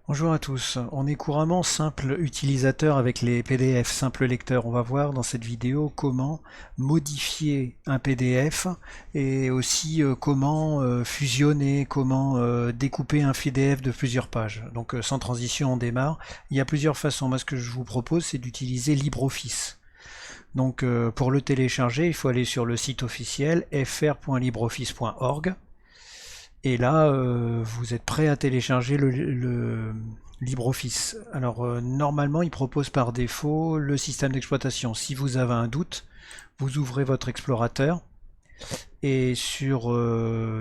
Bonjour à tous, on est couramment simple utilisateur avec les PDF, simple lecteur. On va voir dans cette vidéo comment modifier un PDF et aussi comment fusionner, comment découper un PDF de plusieurs pages. Donc sans transition on démarre. Il y a plusieurs façons. Moi ce que je vous propose c'est d'utiliser LibreOffice. Donc pour le télécharger il faut aller sur le site officiel fr.libreoffice.org. Et là, vous êtes prêt à télécharger le LibreOffice. Alors, normalement, il propose par défaut le système d'exploitation. Si vous avez un doute, vous ouvrez votre explorateur et sur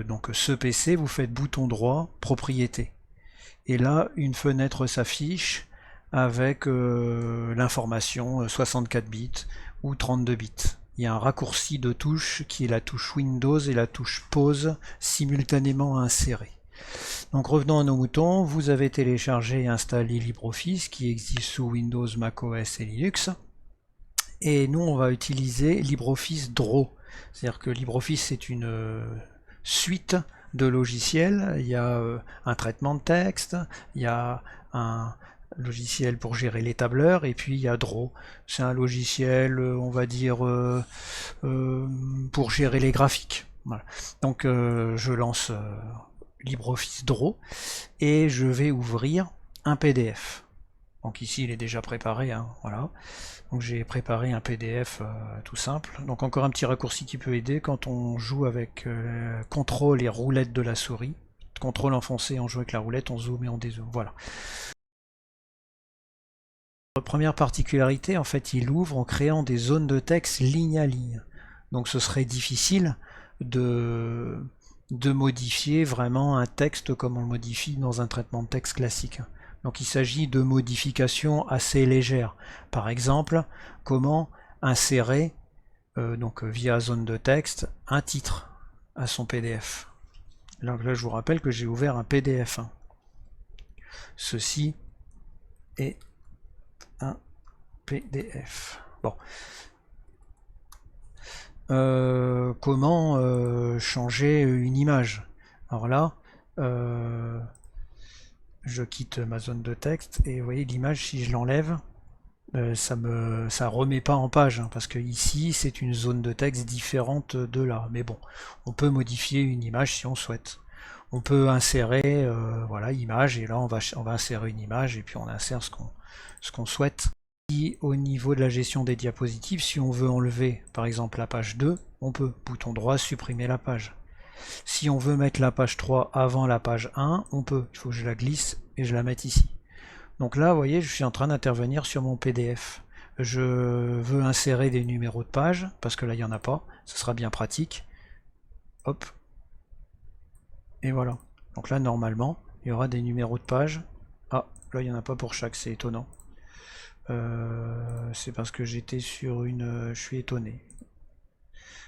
donc ce PC, vous faites bouton droit, propriété. Et là, une fenêtre s'affiche avec l'information 64 bits ou 32 bits. Il y a un raccourci de touche qui est la touche Windows et la touche pause simultanément insérée. Donc revenons à nos moutons, vous avez téléchargé et installé LibreOffice qui existe sous Windows, macOS et Linux. Et nous on va utiliser LibreOffice Draw. C'est-à-dire que LibreOffice c'est une suite de logiciels. Il y a un traitement de texte, il y a un logiciel pour gérer les tableurs, et puis il y a Draw. C'est un logiciel, on va dire, pour gérer les graphiques. Voilà. Donc je lance LibreOffice Draw et je vais ouvrir un PDF. Donc ici il est déjà préparé, hein, voilà. Donc j'ai préparé un PDF tout simple. Donc encore un petit raccourci qui peut aider quand on joue avec contrôle et roulette de la souris. Contrôle enfoncé, on joue avec la roulette, on zoome et on dézoome. Voilà. Première particularité, en fait, il ouvre en créant des zones de texte ligne à ligne. Donc ce serait difficile de, de modifier vraiment un texte comme on le modifie dans un traitement de texte classique. Donc il s'agit de modifications assez légères. Par exemple, comment insérer, donc via zone de texte, un titre à son PDF. Là, je vous rappelle que j'ai ouvert un PDF. Ceci est un PDF. Bon. Comment changer une image? Alors là, je quitte ma zone de texte et vous voyez l'image, si je l'enlève, ça remet pas en page, hein, parce que ici c'est une zone de texte différente de là. Mais bon, on peut modifier une image si on souhaite. On peut insérer, voilà, image, et là on va insérer une image et puis on insère ce qu'on souhaite. Et au niveau de la gestion des diapositives, si on veut enlever par exemple la page 2, on peut, bouton droit, supprimer la page. Si on veut mettre la page 3 avant la page 1, on peut. Il faut que je la glisse et je la mette ici. Donc là, vous voyez, je suis en train d'intervenir sur mon PDF. Je veux insérer des numéros de page, parce que là, il n'y en a pas. Ce sera bien pratique. Hop. Et voilà. Donc là, normalement, il y aura des numéros de page. Ah, là, il n'y en a pas pour chaque, c'est étonnant. C'est parce que j'étais sur une... je suis étonné.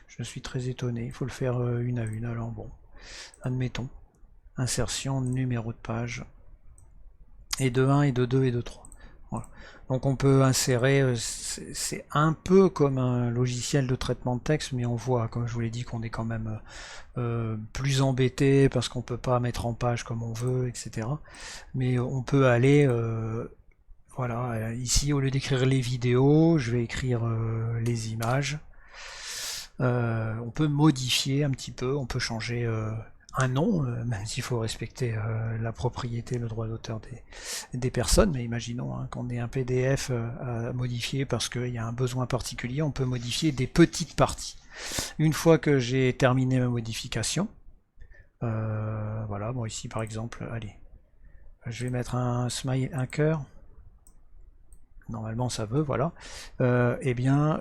Je suis très étonné. Il faut le faire une à une. Alors bon, admettons. Insertion, numéro de page. Et de 1 et de 2 et de 3. Voilà. Donc on peut insérer, c'est un peu comme un logiciel de traitement de texte, mais on voit, comme je vous l'ai dit, qu'on est quand même plus embêté parce qu'on peut pas mettre en page comme on veut, etc. Mais on peut aller, voilà, ici au lieu d'écrire les vidéos, je vais écrire les images. On peut modifier un petit peu, on peut changer un nom, même s'il faut respecter la propriété, le droit d'auteur des personnes, mais imaginons hein, qu'on ait un PDF à modifier parce qu'il y a un besoin particulier, on peut modifier des petites parties. Une fois que j'ai terminé ma modification, voilà, bon ici par exemple, allez, je vais mettre un smile, un cœur, normalement ça veut, voilà. Eh bien,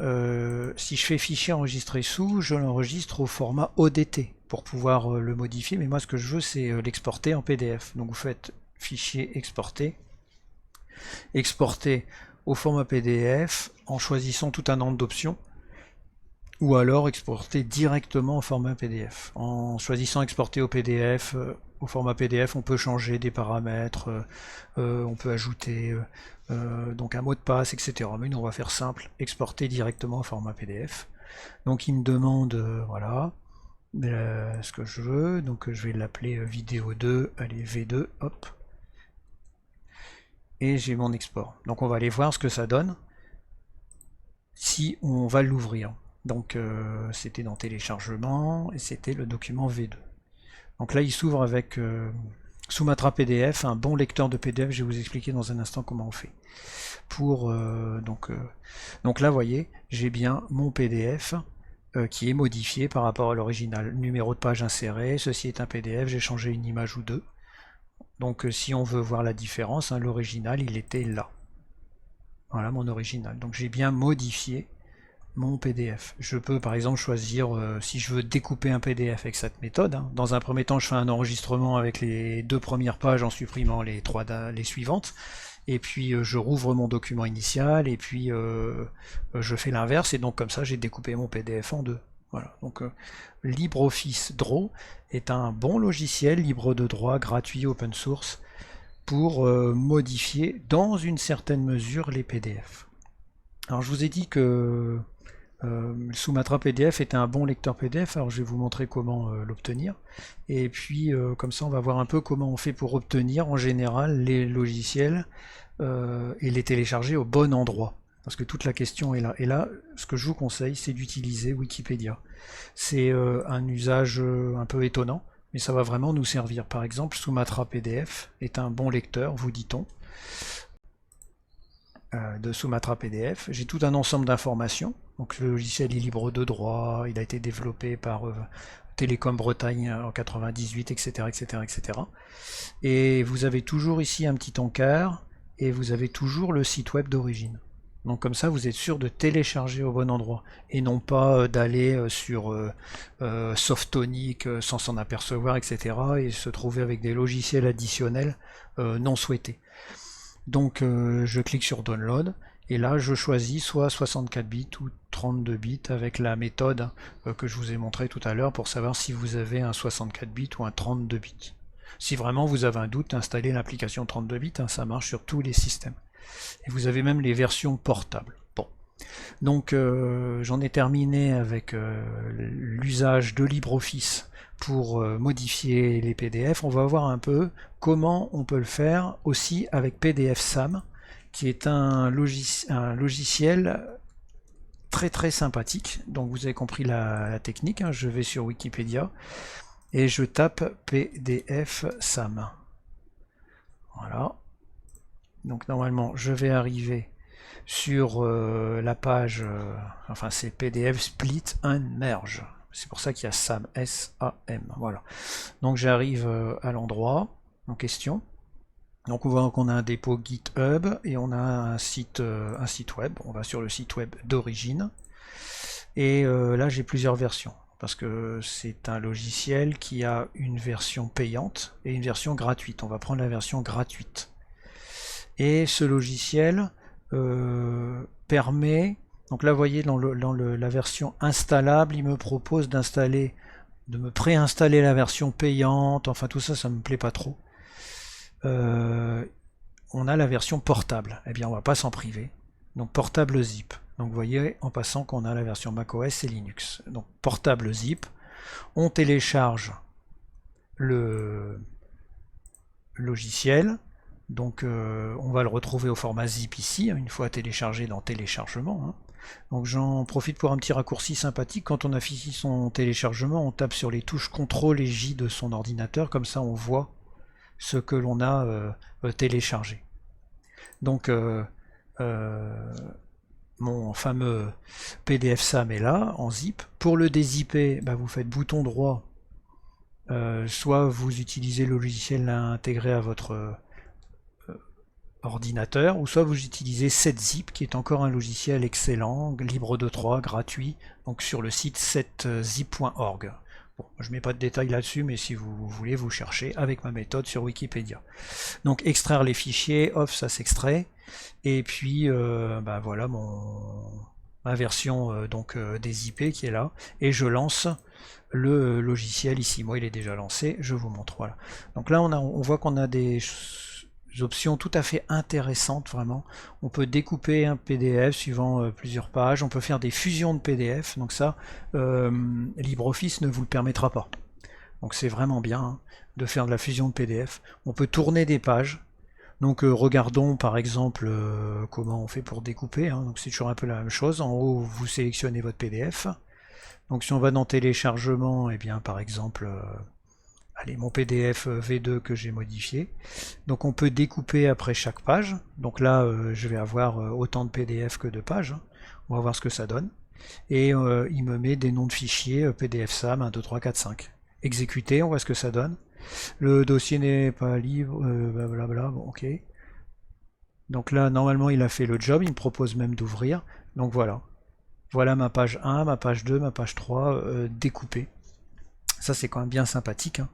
si je fais fichier enregistré sous, je l'enregistre au format ODT pour pouvoir le modifier, mais moi ce que je veux c'est l'exporter en PDF. Donc vous faites fichier exporter, exporter au format PDF en choisissant tout un nombre d'options, ou alors exporter directement au format PDF. En choisissant exporter au PDF, au format PDF, on peut changer des paramètres, on peut ajouter donc un mot de passe, etc. Mais nous on va faire simple, exporter directement au format PDF. Donc il me demande, voilà, ce que je veux, donc je vais l'appeler vidéo 2, allez V2, hop. et j'ai mon export. Donc on va aller voir ce que ça donne si on va l'ouvrir. Donc c'était dans téléchargement et c'était le document V2. Donc là il s'ouvre avec Sumatra PDF, un bon lecteur de PDF. Je vais vous expliquer dans un instant comment on fait. Donc là vous voyez, j'ai bien mon PDF qui est modifié par rapport à l'original. Numéro de page inséré, ceci est un PDF, j'ai changé une image ou deux. Donc si on veut voir la différence, hein, l'original il était là. Voilà mon original. Donc j'ai bien modifié mon PDF. Je peux par exemple choisir si je veux découper un PDF avec cette méthode. Hein. Dans un premier temps, je fais un enregistrement avec les 2 premières pages en supprimant les suivantes. Et puis je rouvre mon document initial et puis je fais l'inverse. Et donc comme ça, j'ai découpé mon PDF en 2. Voilà. Donc LibreOffice Draw est un bon logiciel libre de droit, gratuit, open source, pour modifier dans une certaine mesure les PDF. Alors je vous ai dit que Sumatra PDF était un bon lecteur PDF, alors je vais vous montrer comment l'obtenir. Et puis comme ça on va voir un peu comment on fait pour obtenir en général les logiciels et les télécharger au bon endroit. Parce que toute la question est là. Et là, ce que je vous conseille, c'est d'utiliser Wikipédia. C'est un usage un peu étonnant, mais ça va vraiment nous servir. Par exemple, Sumatra PDF est un bon lecteur, vous dit-on, de Sumatra PDF. J'ai tout un ensemble d'informations. Donc le logiciel est libre de droit, il a été développé par Télécom Bretagne en 98, etc., etc., etc. Et vous avez toujours ici un petit encart, et vous avez toujours le site web d'origine. Donc comme ça, vous êtes sûr de télécharger au bon endroit, et non pas d'aller sur Softonic sans s'en apercevoir, etc., et se trouver avec des logiciels additionnels non souhaités. Donc je clique sur Download, et là je choisis soit 64 bits ou 32 bits avec la méthode que je vous ai montré tout à l'heure pour savoir si vous avez un 64 bits ou un 32 bits. Si vraiment vous avez un doute, installez l'application 32 bits, hein, ça marche sur tous les systèmes. Et vous avez même les versions portables. Bon. Donc j'en ai terminé avec l'usage de LibreOffice pour modifier les PDF. On va voir un peu comment on peut le faire aussi avec PDFSAM, qui est un logiciel très très sympathique. Donc vous avez compris la technique, hein. Je vais sur Wikipédia et je tape PDFSAM. Voilà. Donc normalement je vais arriver sur la page, enfin c'est PDF Split and Merge. C'est pour ça qu'il y a SAM, S-A-M. Voilà. Donc j'arrive à l'endroit en question. Donc on voit qu'on a un dépôt GitHub et on a un site web. On va sur le site web d'origine. Et là j'ai plusieurs versions. Parce que c'est un logiciel qui a une version payante et une version gratuite. On va prendre la version gratuite. Et ce logiciel permet, donc là vous voyez dans la version installable, il me propose de me préinstaller la version payante, enfin tout ça, ça me plaît pas trop. On a la version portable, eh bien on va pas s'en priver, donc portable zip. Donc vous voyez en passant qu'on a la version macOS et Linux. Donc portable zip, on télécharge le logiciel. Donc on va le retrouver au format zip ici, une fois téléchargé dans téléchargement. Hein. Donc j'en profite pour un petit raccourci sympathique. Quand on a fini son téléchargement, on tape sur les touches CTRL et J de son ordinateur, comme ça on voit ce que l'on a téléchargé. Donc mon fameux PDFSAM est là, en zip. Pour le dézipper, bah, vous faites bouton droit, soit vous utilisez le logiciel intégré à votre ordinateur, ou soit vous utilisez 7zip, qui est encore un logiciel excellent, libre de droit, gratuit, donc sur le site 7zip.org. Bon, je ne mets pas de détails là-dessus, mais si vous voulez, vous cherchez avec ma méthode sur Wikipédia. Donc extraire les fichiers, off, ça s'extrait, et puis bah, voilà ma version des IP qui est là, et je lance le logiciel ici. Moi, il est déjà lancé, je vous montre. Voilà. Donc là, on voit qu'on a des options tout à fait intéressantes, vraiment. On peut découper un PDF suivant plusieurs pages, on peut faire des fusions de PDF, donc ça, LibreOffice ne vous le permettra pas. Donc c'est vraiment bien hein, de faire de la fusion de PDF. On peut tourner des pages, Donc regardons par exemple comment on fait pour découper, hein. Donc c'est toujours un peu la même chose. En haut, vous sélectionnez votre PDF. Donc si on va dans téléchargement, et bien par exemple, allez, mon PDF V2 que j'ai modifié. Donc on peut découper après chaque page. Donc là, je vais avoir autant de PDF que de pages, hein. On va voir ce que ça donne. Et il me met des noms de fichiers PDF SAM 1, 2, 3, 4, 5. Exécuter, on voit ce que ça donne. Le dossier n'est pas libre, blablabla, bon, ok. Donc là, normalement, il a fait le job, il me propose même d'ouvrir. Donc voilà. Voilà ma page 1, ma page 2, ma page 3 découpée. Ça, c'est quand même bien sympathique, hein.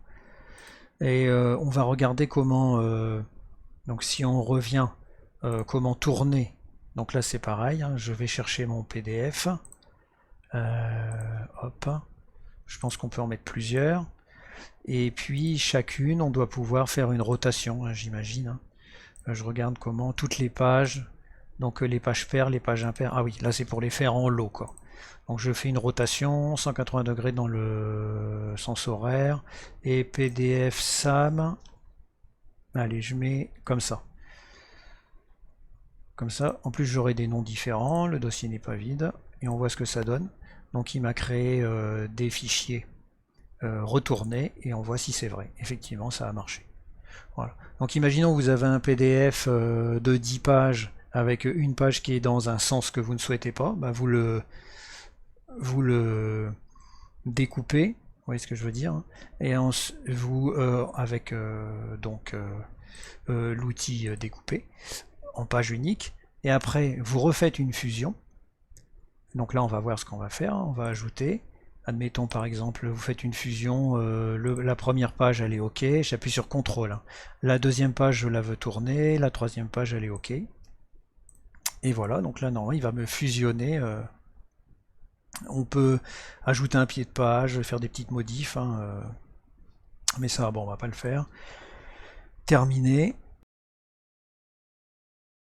Et on va regarder comment, donc si on revient, comment tourner. Donc là, c'est pareil, hein, je vais chercher mon PDF. Hop. Je pense qu'on peut en mettre plusieurs. Et puis chacune, on doit pouvoir faire une rotation, hein, j'imagine, hein. Je regarde comment toutes les pages, donc les pages paires, les pages impaires. Ah oui, là c'est pour les faire en lot, quoi. Donc je fais une rotation 180 degrés dans le sens horaire et PDF SAM. Allez, je mets comme ça. Comme ça, en plus j'aurai des noms différents, le dossier n'est pas vide et on voit ce que ça donne. Donc il m'a créé des fichiers retournés et on voit si c'est vrai. Effectivement, ça a marché. Voilà. Donc imaginons que vous avez un PDF de 10 pages avec une page qui est dans un sens que vous ne souhaitez pas, bah vous le découpez, vous voyez ce que je veux dire, hein, et vous avec donc l'outil découpé en page unique, et après vous refaites une fusion. Donc là on va voir ce qu'on va faire, on va ajouter. Admettons par exemple, vous faites une fusion, la première page elle est OK, j'appuie sur CTRL, hein. La deuxième page je la veux tourner, la troisième page elle est OK. Et voilà, donc là non, il va me fusionner. On peut ajouter un pied de page, faire des petites modifs, hein, mais ça bon on va pas le faire. Terminé.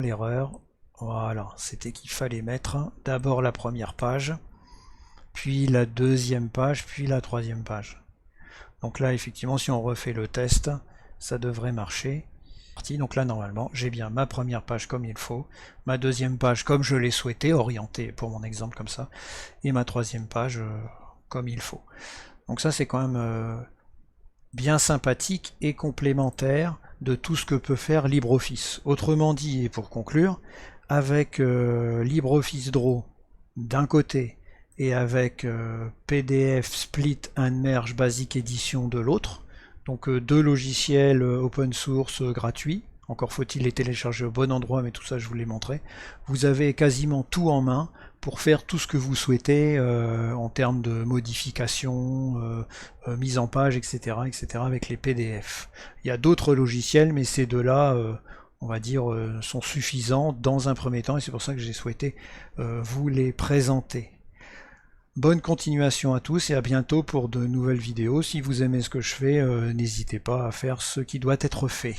L'erreur, voilà, c'était qu'il fallait mettre d'abord la première page, puis la deuxième page, puis la troisième page. Donc là, effectivement, si on refait le test, ça devrait marcher. Donc là, normalement, j'ai bien ma première page comme il faut, ma deuxième page comme je l'ai souhaité, orientée pour mon exemple comme ça, et ma troisième page comme il faut. Donc ça, c'est quand même bien sympathique et complémentaire de tout ce que peut faire LibreOffice. Autrement dit, et pour conclure, avec LibreOffice Draw d'un côté et avec PDF Split and Merge Basic Edition de l'autre, donc deux logiciels open source gratuits, encore faut-il les télécharger au bon endroit, mais tout ça je vous l'ai montré, vous avez quasiment tout en main pour faire tout ce que vous souhaitez en termes de modification, mise en page, etc., etc. avec les PDF. Il y a d'autres logiciels, mais ces deux-là, on va dire, sont suffisants dans un premier temps, et c'est pour ça que j'ai souhaité vous les présenter. Bonne continuation à tous et à bientôt pour de nouvelles vidéos. Si vous aimez ce que je fais, n'hésitez pas à faire ce qui doit être fait.